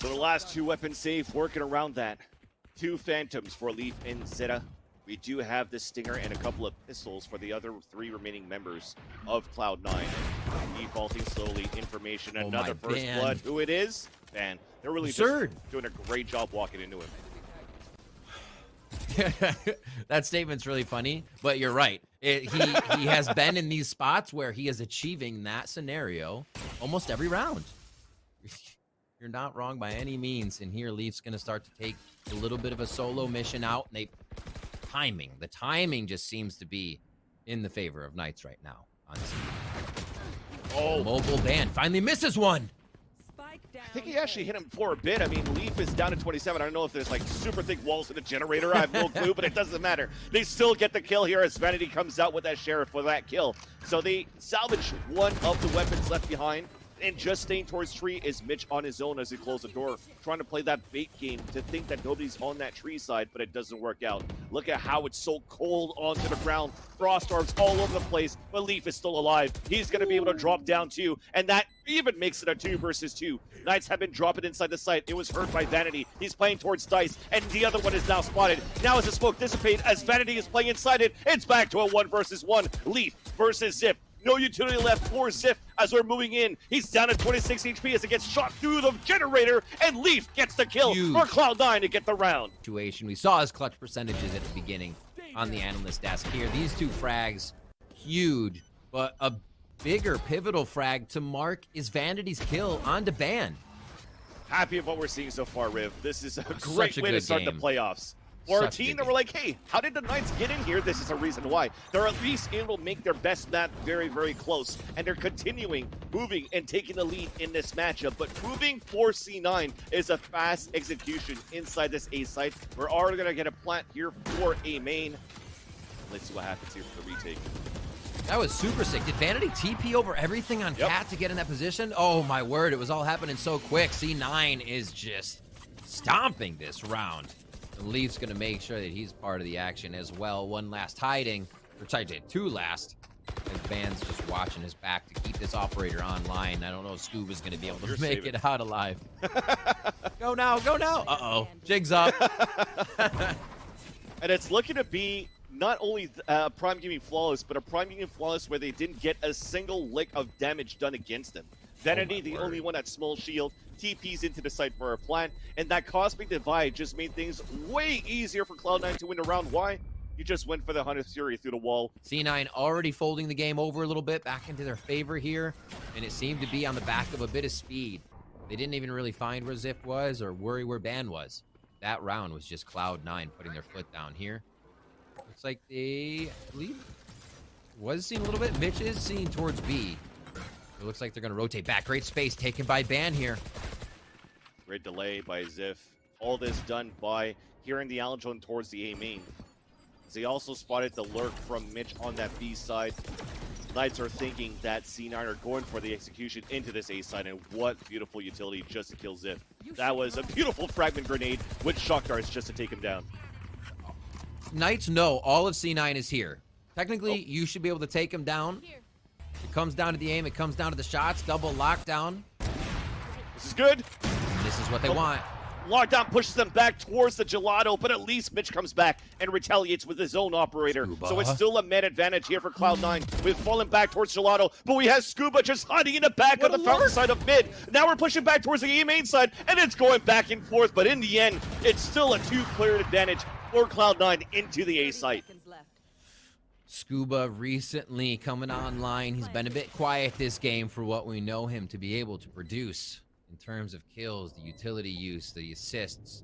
So the last two weapons safe, working around that. Two Phantoms for Leaf and Zeta. We do have the Stinger and a couple of pistols for the other three remaining members of Cloud9. Defaulting slowly, information, another first blood. Who it is? Van. They're really just doing a great job walking into him. That statement's really funny, but you're right. He has been in these spots where he is achieving that scenario almost every round. You're not wrong by any means. And here Leaf's going to start to take a little bit of a solo mission out. And the timing just seems to be in the favor of Knights right now. Oh, mobile ban finally misses one. I think he actually hit him for a bit. I mean, Leaf is down to 27. I don't know if there's like super thick walls in the generator. I have no clue, but it doesn't matter. They still get the kill here as Vanity comes out with that sheriff for that kill. So they salvage one of the weapons left behind. And just staying towards tree is Mitch on his own as he closed the door, trying to play that bait game to think that nobody's on that tree side, but it doesn't work out. Look at how it's so cold onto the ground. Frost orbs all over the place, but Leaf is still alive. He's going to be able to drop down too, and that even makes it a 2 versus 2. Knights have been dropping inside the site. It was hurt by Vanity. He's playing towards Dice, and the other one is now spotted. Now as the smoke dissipates, as Vanity is playing inside it, it's back to a 1 versus 1. Leaf versus Zip. No utility left for Zip as we're moving in. He's down at 26 HP as it gets shot through the generator, and Leaf gets the kill for Cloud9 to get the round. We saw his clutch percentages at the beginning on the analyst desk here. These two frags, huge, but a bigger pivotal frag to mark is Vanity's kill onto Ban. Happy with what we're seeing so far, Riv. This is a great way to start the playoffs. For a team that were like, hey, how did the Knights get in here? This is a reason why. They're at least able to make their best map very, very close. And they're continuing, moving, and taking the lead in this matchup. But moving for C9 is a fast execution inside this A site. We're already going to get a plant here for A main. Let's see what happens here for the retake. That was super sick. Did Vanity TP over everything on Cat to get in that position? Oh, my word. It was all happening so quick. C9 is just stomping this round. The Leaf's going to make sure that he's part of the action as well. One last hiding, or sorry, two last. As Van's just watching his back to keep this operator online. I don't know if Scuba's going to be able to make it out alive. Go now, go now. Uh-oh, jig's up. And it's looking to be not only Prime Gaming Flawless, but a Prime Gaming Flawless where they didn't get a single lick of damage done against them. Vanity, the only one at small shield, TPs into the site for a plant, and that cosmic divide just made things way easier for Cloud9 to win the round. Why? You just went for the Hunter's Fury through the wall. C9 already folding the game over a little bit, back into their favor here, and it seemed to be on the back of a bit of speed. They didn't even really find where Zip was or worry where Ban was. That round was just Cloud9 putting their foot down here. Looks like they, I believe, was seen a little bit. Mitch is seen towards B. It looks like they're going to rotate back. Great space taken by Ban here. Great delay by Ziff. All this done by hearing the Aljon towards the A main. As he also spotted the lurk from Mitch on that B side. Knights are thinking that C9 are going for the execution into this A side, and what beautiful utility just to kill Ziff. That was a beautiful fragment grenade with shock darts just to take him down. Knights know all of C9 is here. Technically, you should be able to take him down. It comes down to the aim. It comes down to the shots. Double lockdown. This is good. And this is what they want. Lockdown pushes them back towards the gelato, but at least Mitch comes back and retaliates with his own operator. Scuba. So it's still a man advantage here for Cloud9. We've fallen back towards gelato, but we have Scuba just hiding in the back of the fountain side of mid. Now we're pushing back towards the A main side, and it's going back and forth, but in the end, it's still a 2-player advantage for Cloud9 into the A site. Scuba recently coming online. He's been a bit quiet this game for what we know him to be able to produce in terms of kills, the utility use, the assists.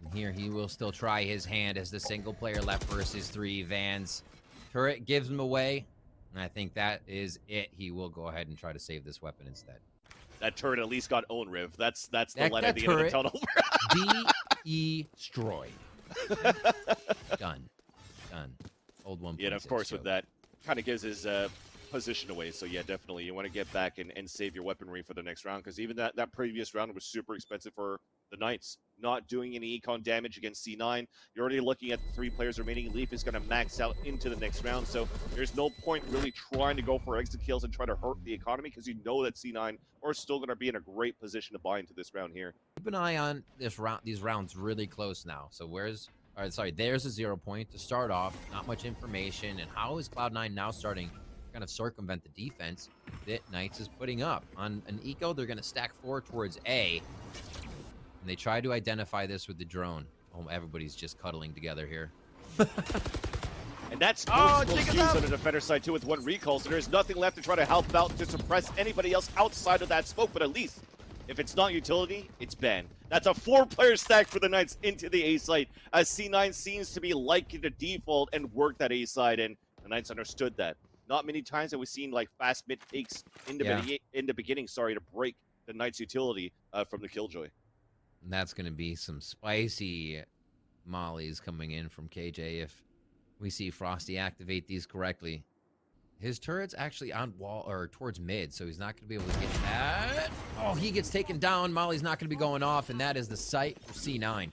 And here he will still try his hand as the single player left versus 3. Vans turret gives him away, and I think that is it. He will go ahead and try to save this weapon instead. That turret at least got own, Riv. That's the light at the end of the tunnel. Destroyed. Done. Old one. Yeah, and of course, with that, kind of gives his position away. So yeah, definitely, you want to get back and save your weaponry for the next round, because even that previous round was super expensive for the Knights. Not doing any econ damage against C9. You're already looking at the 3 players remaining. Leaf is going to max out into the next round, so there's no point really trying to go for exit kills and try to hurt the economy, because you know that C9 are still going to be in a great position to buy into this round here. keep an eye on this round, these rounds really close now. So there's a 0 point to start off. Not much information. And how is Cloud9 now starting to kind of circumvent the defense that Knights is putting up? On an eco, they're going to stack 4 towards A. And they try to identify this with the drone. Oh, everybody's just cuddling together here. And that's multiple kills on the defender side too with 1 recall, so there's nothing left to try to help out to suppress anybody else outside of that smoke, but at least if it's not utility, it's ban. That's a 4-player stack for the Knights into the A site, as C9 seems to be liking the default and work that A side, and the Knights understood that. Not many times have we seen like fast mid takes in the beginning, to break the Knights utility from the Killjoy. And that's going to be some spicy mollies coming in from KJ if we see Frosty activate these correctly. His turret's actually on wall or towards mid, so he's not going to be able to get that. Oh, he gets taken down. Molly's not going to be going off, and that is the sight for C9.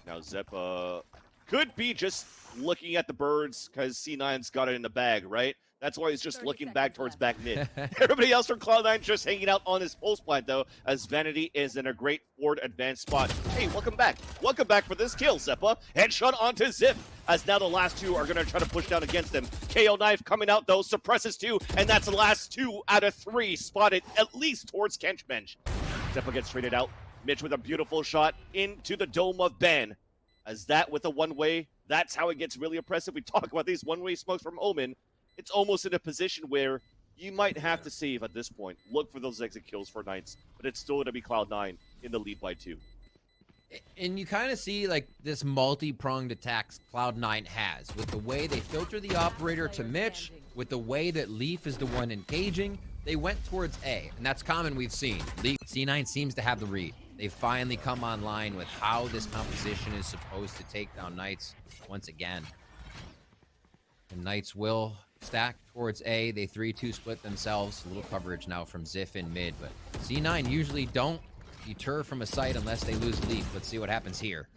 Now Zeppa could be just looking at the birds because C9's got it in the bag, right? That's why he's just looking back towards back mid. Everybody else from Cloud9 just hanging out on his post plant, though, as Vanity is in a great forward advanced spot. Hey, welcome back. Welcome back for this kill, Zeppa. Headshot onto Zip, as now the last 2 are going to try to push down against him. KO knife coming out, though, suppresses 2, and that's the last 2 out of 3 spotted, at least towards Kench bench. Zeppa gets traded out. Mitch with a beautiful shot into the dome of Ben. As that with a one-way, that's how it gets really oppressive. We talk about these one-way smokes from Omen. It's almost in a position where you might have to save at this point. Look for those exit kills for Knights, but it's still going to be Cloud9 in the lead by 2. And you kind of see like this multi-pronged attacks Cloud9 has with the way they filter the operator to Mitch, with the way that Leaf is the one engaging. They went towards A, and that's common we've seen. C9 seems to have the read. They finally come online with how this composition is supposed to take down Knights once again. And Knights will stack towards A. They 3-2 split themselves. A little coverage now from Ziff in mid, but C9 usually don't deter from a site unless they lose Leaf. Let's see what happens here.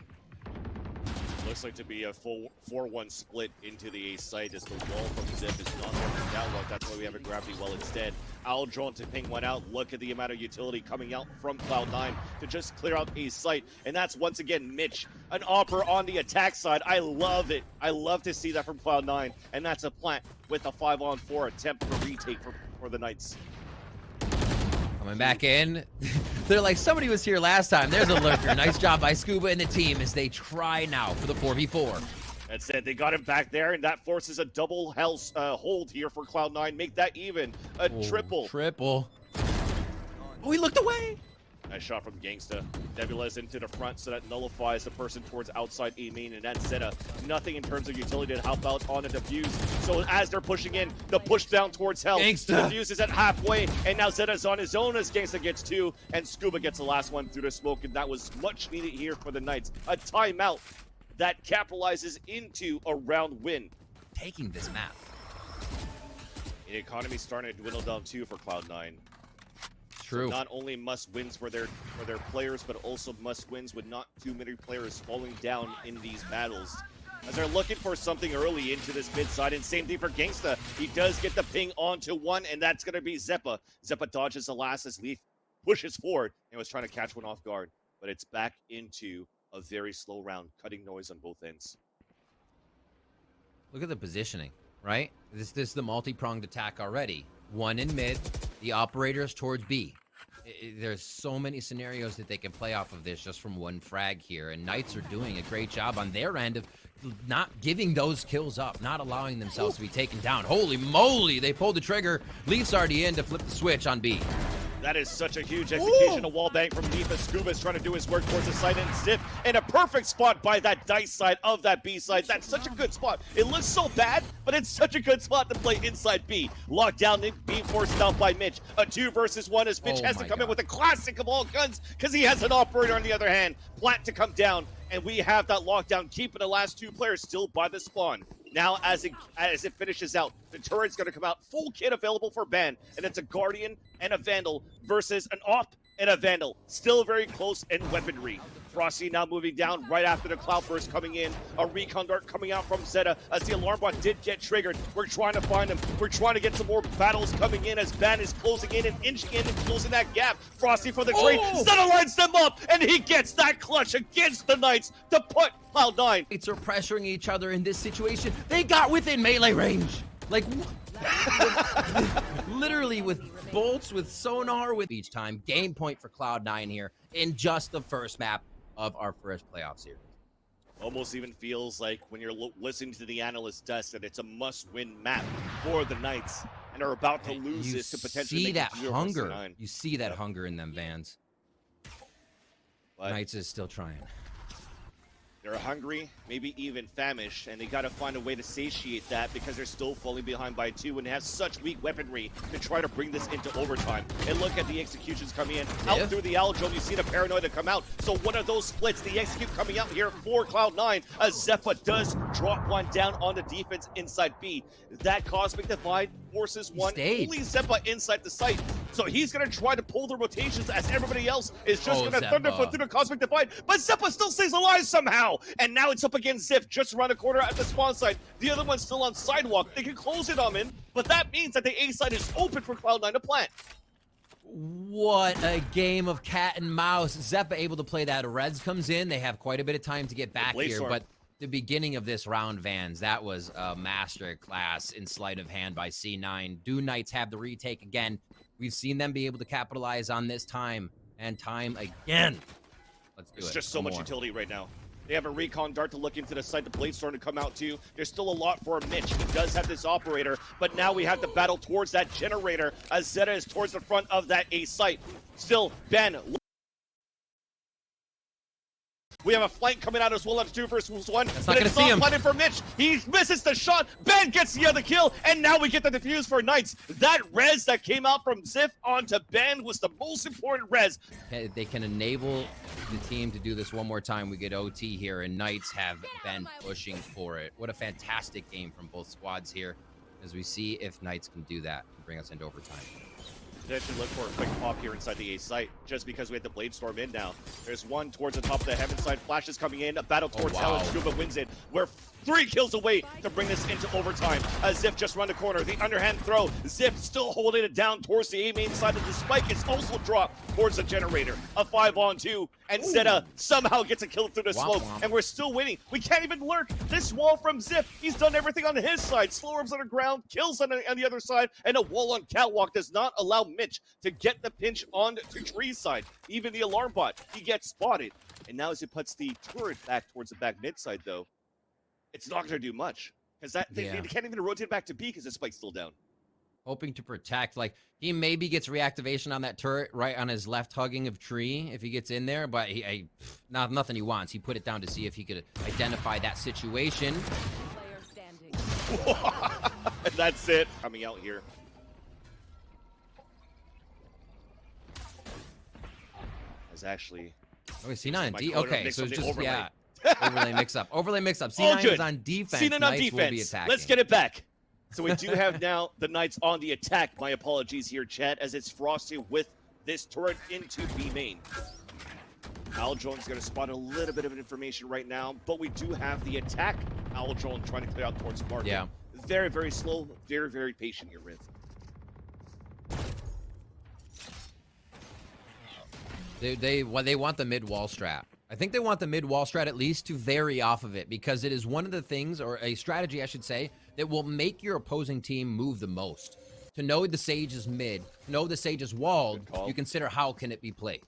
Looks like to be a full 4-1 split into the A site as the wall from Zip is not working out well. That's why we have a gravity well instead. Owl drawn to ping one out. Look at the amount of utility coming out from Cloud9 to just clear out A site. And that's once again Mitch, an opera on the attack side. I love it. I love to see that from Cloud9. And that's a plant with a 5-on-4 attempt for retake for the Knights. Coming back in. They're like, somebody was here last time. There's a lurker. Nice job by Scuba and the team as they try now for the 4v4. That's it. They got him back there, and that forces a double health hold here for Cloud9. Make that even. Triple. Triple. Oh, he looked away. Nice shot from Gangsta. Nebula's into the front, so that nullifies the person towards outside A main, and that's Zeta. Nothing in terms of utility to help out on a defuse. So as they're pushing in, the push down towards hell. Gangsta. The defuse is at halfway, and now Zeta's on his own as Gangsta gets 2, and Scuba gets the last one through the smoke, and that was much needed here for the Knights. A timeout that capitalizes into a round win. Taking this map. The economy starting to dwindle down too for Cloud9. True. So not only must-wins for their players, but also must-wins with not too many players falling down in these battles. As they're looking for something early into this mid-side, and same thing for Gangsta. He does get the ping onto 1, and that's going to be Zeppa. Zeppa dodges the last as Leaf pushes forward and was trying to catch one off guard. But it's back into a very slow round, cutting noise on both ends. Look at the positioning, right? This is the multi-pronged attack already. 1 in mid, the operators towards B. There's so many scenarios that they can play off of this just from 1 frag here, and Knights are doing a great job on their end of not giving those kills up, not allowing themselves to be taken down. Holy moly, they pulled the trigger. Leaf's already in to flip the switch on B. That is such a huge execution. A wall bang from Deepa. Scuba's trying to do his work towards the side, and Ziff in a perfect spot by that dice side of that B side. That's such a good spot. It looks so bad, but it's such a good spot to play inside B. Locked down, being forced out by Mitch. A 2 versus 1 as Mitch has to come in with a classic of all guns because he has an operator on the other hand. Plant to come down, and we have that lockdown, keeping the last 2 players still by the spawn. Now, as it finishes out, the turret's going to come out, full kit available for ban, and it's a Guardian and a Vandal versus an Op and a Vandal. Still very close in weaponry. Frosty now moving down right after the cloud burst coming in. A recon dart coming out from Zeta as the alarm bot did get triggered. We're trying to find him. We're trying to get some more battles coming in as Ban is closing in and inching in and closing that gap. Frosty for the trade. Zeta lines them up and he gets that clutch against the Knights to put Cloud9. Knights are pressuring each other in this situation. They got within melee range. Like, literally with bolts, with sonar, with each time. Game point for Cloud9 here in just the first map of our first playoff series. Almost even feels like when you're listening to the analyst desk that it's a must-win map for the Knights and are about to lose this to potentially see make that it hunger. 0-9. You see that hunger in them, Vans. But Knights is still trying. they're hungry, maybe even famished, and they got to find a way to satiate that because they're still falling behind by 2 and have such weak weaponry to try to bring this into overtime. And look at the executions coming in. Out through the Aldrome, you see the Paranoia come out. So one of those splits, the execute coming out here for Cloud9, as Zeppa does drop one down on the defense inside B. That Cosmic Divide forces one. Only Zeppa inside the site. So he's going to try to pull the rotations as everybody else is just going to thunderfoot through the Cosmic Divide. But Zeppa still stays alive somehow. And now it's up against Ziff just around the corner at the spawn site. The other one's still on sidewalk. They can close it on him, but that means that the A side is open for Cloud9 to plant. What a game of cat and mouse. Zeppa able to play that. Reds comes in. They have quite a bit of time to get back here, but the beginning of this round, Vans, that was a master class in sleight of hand by C9. Do Knights have the retake again? We've seen them be able to capitalize on this time and time again. Let's do it. There's just so much utility right now. They have a recon dart to look into the site. The blade's starting to come out too. There's still a lot for Mitch. He does have this operator, but now we have to battle towards that generator as Zeta is towards the front of that A site. Still, Ben. We have a flank coming out as well. That's 2 versus 1. That's not gonna see him. Planted for Mitch. He misses the shot. Ben gets the other kill, and now we get the defuse for Knights. That res that came out from Ziff onto Ben was the most important res. They can enable the team to do this one more time. We get OT here, and Knights have been pushing for it. What a fantastic game from both squads here, as we see if Knights can do that and bring us into overtime. Should look for a quick pop here inside the A site, just because we had the Blade Storm in now. There's one towards the top of the heaven side. Flash is coming in. A battle towards Helen. Scuba wins it. We're 3 kills away to bring this into overtime. Ziff just run the corner. The underhand throw. Ziff still holding it down towards the A main side of the spike. It's also dropped towards the generator. A 5-on-2. And Zeta somehow gets a kill through the smoke. And we're still winning. We can't even lurk. This wall from Ziff. He's done everything on his side. Slow orbs on the ground. Kills on the other side. And a wall on catwalk does not allow Mitch to get the pinch on to Tree's side. Even the alarm bot, he gets spotted. And now as it puts the turret back towards the back mid side, though, it's not going to do much. Because they can't even rotate back to B because the spike's still down. Hoping to protect. Like, he maybe gets reactivation on that turret right on his left hugging of Tree if he gets in there, but nothing he wants. He put it down to see if he could identify that situation. And that's it. Coming out here. Is actually... Oh, C9 and D? Okay, so it's just, overlay. Overlay mix-up. Overlay mix-up. C9 is on defense. C9 on defense. Will be attacking. Let's get it back. So we do have now the Knights on the attack. My apologies here, chat, as it's Frosty with this turret into B main. Aldrone's going to spot a little bit of information right now, but we do have the attack. Aldrone trying to clear out towards market. Yeah. Very, very slow. Very, very patient here, Riv. They want the mid-wall strat. I think they want the mid-wall strat at least to vary off of it, because it is one of the things, or a strategy I should say, that will make your opposing team move the most. To know the Sage is mid, to know the Sage is walled, you consider how can it be played.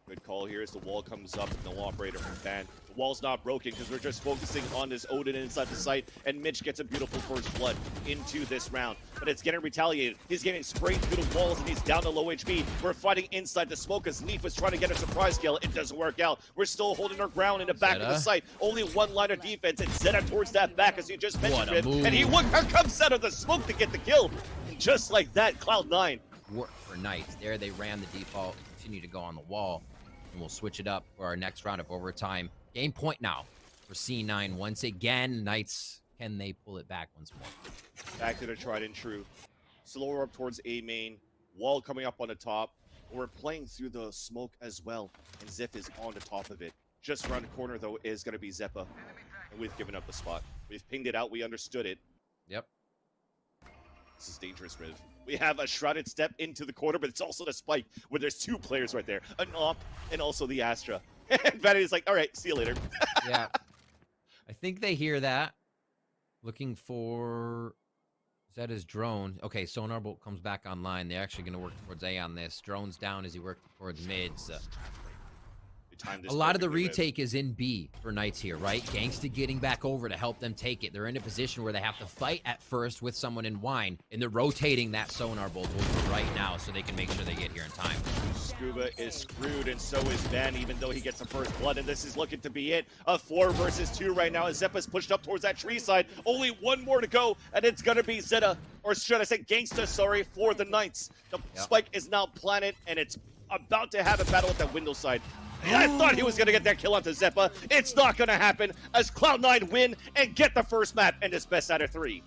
Good call here as the wall comes up. No operator from Ban. The wall's not broken because we're just focusing on this Odin inside the site, and Mitch gets a beautiful first blood into this round. But it's getting retaliated. He's getting sprayed through the walls, and he's down to low HP. We're fighting inside the smoke as Leaf was trying to get a surprise kill. It doesn't work out. We're still holding our ground in the back of the site. Only one line of defense, and Zeta towards that back, as you just mentioned it. And he comes out of the smoke to get the kill. And just like that, Cloud9. Work for Knights. There they ran the default, continue to go on the wall. And we'll switch it up for our next round of overtime. Game point now for C9 once again. Knights, can they pull it back once more? Back to the tried and true. Slower up towards A main. Wall coming up on the top. We're playing through the smoke as well. And Ziff is on the top of it. Just around the corner, though, is going to be Zeppa. And we've given up the spot. We've pinged it out. We understood it. Yep. This is dangerous, Riv. We have a shrouded step into the corner, but it's also the spike where there's two players right there. An Op and also the Astra. And Vanity's like, all right, see you later. Yeah. I think they hear that. Looking for... Is that his drone? Okay, Sonar Bolt comes back online. They're actually going to work towards A on this. Drone's down as he works towards mids. A lot of the retake is in B for Knights here, right? Gangsta getting back over to help them take it. They're in a position where they have to fight at first with someone in wine, and they're rotating that Sonar Bolt over right now so they can make sure they get here in time. Scuba is screwed, and so is Ben, even though he gets the first blood, and this is looking to be it. A 4 versus 2 right now as Zeppa's pushed up towards that tree side. Only one more to go, and it's going to be Zeta, or should I say Gangsta, sorry, for the Knights. The spike is now planted, and it's about to have a battle at that window side. I thought he was going to get that kill onto Zeppa. It's not going to happen as Cloud9 win and get the first map in this best out of 3.